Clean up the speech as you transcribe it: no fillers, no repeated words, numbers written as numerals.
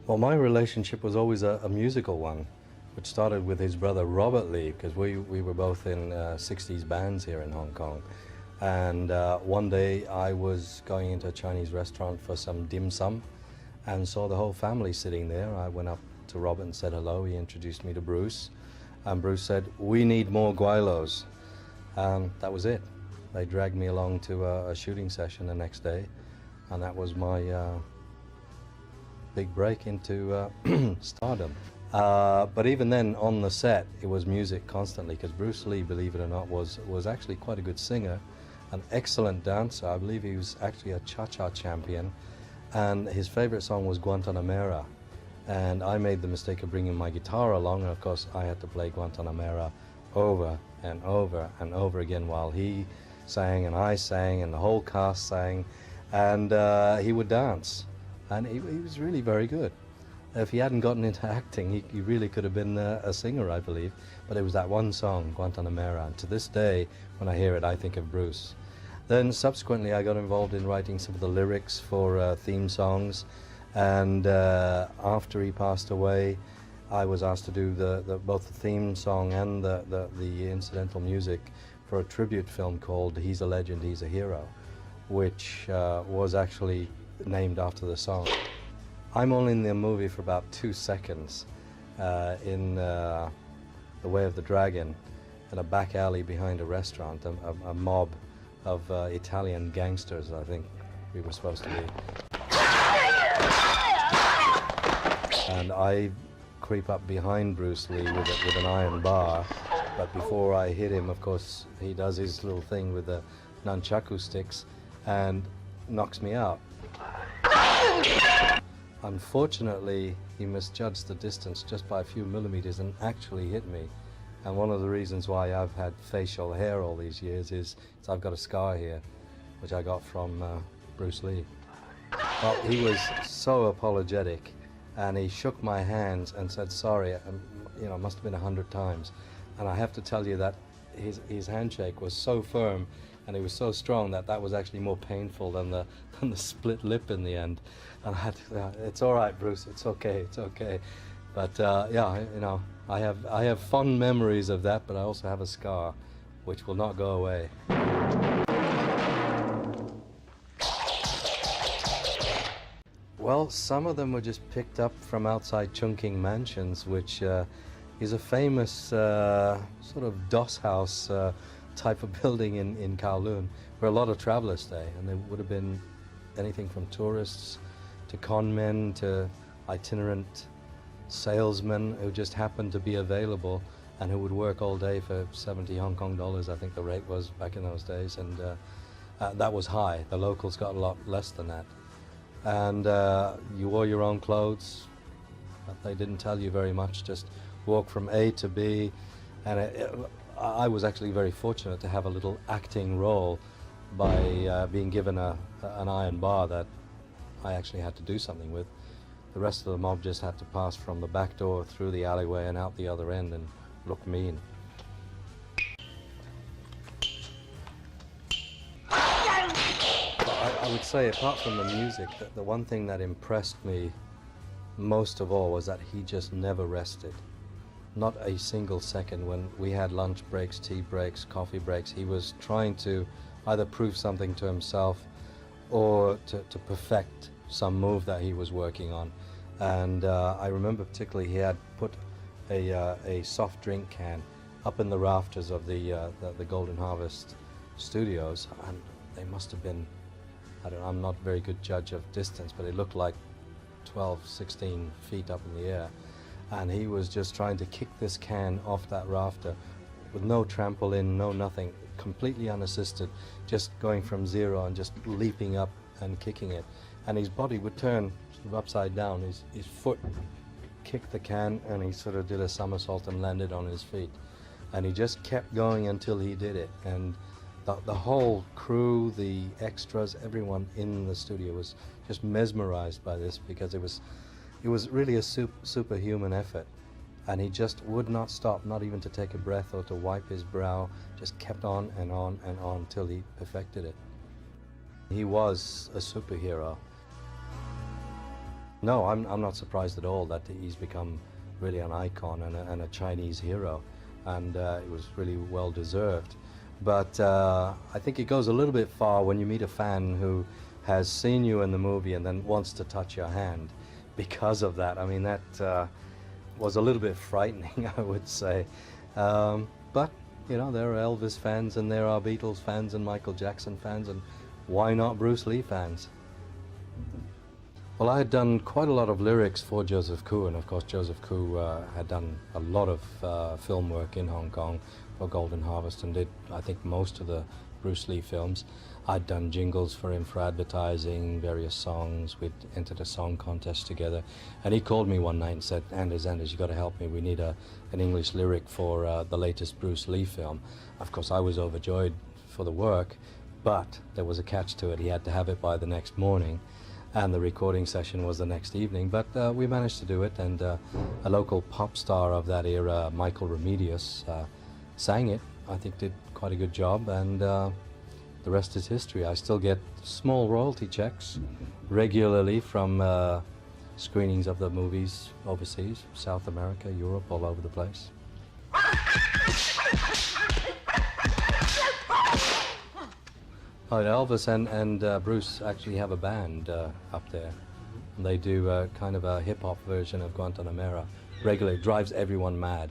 Well, my relationship was always a musical one, which started with his brother Robert Lee, because we were both in 60s bands here in Hong Kong. And one day I was going into a Chinese restaurant for some dim sum and saw the whole family sitting there. I went up to Robert and said hello. He introduced me to Bruce, and Bruce said, "We need more guilos." That was it. They dragged me along to a shooting session the next day, and that was my big break into stardom. But even then, on the set, it was music constantly, because Bruce Lee, believe it or not, was actually quite a good singer, an excellent dancer. I believe he was actually a cha-cha champion, and his favorite song was Guantanamera. And I made the mistake of bringing my guitar along, and of course I had to play Guantanamera over and over and over again while he sang and I sang and the whole cast sang, and he would dance, and he was really very good. If he hadn't gotten into acting, he really could have been a singer, I believe. But it was that one song, Guantanamera, and to this day, when I hear it, I think of Bruce. Then subsequently, I got involved in writing some of the lyrics for theme songs, and after he passed away, I was asked to do both the theme song and the incidental music for a tribute film called He's a Legend, He's a Hero, which was actually named after the song. I'm only in the movie for about 2 seconds in The Way of the Dragon, in a back alley behind a restaurant, a mob of Italian gangsters, I think we were supposed to be. And I creep up behind Bruce Lee with an iron bar, but before I hit him, of course, he does his little thing with the nunchaku sticks and knocks me out. Unfortunately, he misjudged the distance just by a few millimeters and actually hit me. And one of the reasons why I've had facial hair all these years is I've got a scar here, which I got from Bruce Lee. Well, he was so apologetic, and he shook my hands and said sorry, you know, must have been 100 times. And I have to tell you that his handshake was so firm and it was so strong that was actually more painful than the split lip in the end. And I had to, it's all right, Bruce, it's okay, it's okay. But yeah, you know, I have fond memories of that, but I also have a scar, which will not go away. Well, some of them were just picked up from outside Chungking Mansions, which is a famous sort of doss house type of building in Kowloon, where a lot of travelers stay, and there would have been anything from tourists to con men to itinerant salesmen who just happened to be available and who would work all day for 70 Hong Kong dollars, I think the rate was back in those days, and that was high. The locals got a lot less than that. And you wore your own clothes, but they didn't tell you very much, just walk from A to B. And I was actually very fortunate to have a little acting role by being given an iron bar that I actually had to do something with. The rest of the mob just had to pass from the back door through the alleyway and out the other end and look mean. I would say, apart from the music, that the one thing that impressed me most of all was that he just never rested. Not a single second. When we had lunch breaks, tea breaks, coffee breaks, he was trying to either prove something to himself or to perfect some move that he was working on. And I remember particularly he had put a soft drink can up in the rafters of the Golden Harvest studios, and they must have been, I'm not a very good judge of distance, but it looked like 12, 16 feet up in the air. And he was just trying to kick this can off that rafter with no trampoline, no nothing, completely unassisted, just going from zero and just leaping up and kicking it. And his body would turn sort of upside down. His foot kicked the can, and he sort of did a somersault and landed on his feet. And he just kept going until he did it. And the whole crew, the extras, everyone in the studio was just mesmerized by this, because it was really a superhuman effort. And he just would not stop, not even to take a breath or to wipe his brow, just kept on and on and on till he perfected it. He was a superhero. No, I'm not surprised at all that he's become really an icon and a Chinese hero, and it was really well deserved. But I think it goes a little bit far when you meet a fan who has seen you in the movie and then wants to touch your hand because of that. I mean, that was a little bit frightening, I would say. But, you know, there are Elvis fans and there are Beatles fans and Michael Jackson fans, and why not Bruce Lee fans? Well, I had done quite a lot of lyrics for Joseph Koo, and of course Joseph Koo had done a lot of film work in Hong Kong for Golden Harvest and did, I think, most of the Bruce Lee films. I'd done jingles for him for advertising, various songs. We'd entered a song contest together. And he called me one night and said, Anders, you got to help me. We need an English lyric for the latest Bruce Lee film. Of course, I was overjoyed for the work, but there was a catch to it. He had to have it by the next morning, and the recording session was the next evening. But we managed to do it, and a local pop star of that era, Michael Remedios, sang it. I think did quite a good job, and the rest is history. I still get small royalty checks regularly from screenings of the movies overseas, South America, Europe, all over the place. Oh, Elvis and Bruce actually have a band up there. And they do kind of a hip-hop version of Guantanamera. Regularly, drives everyone mad.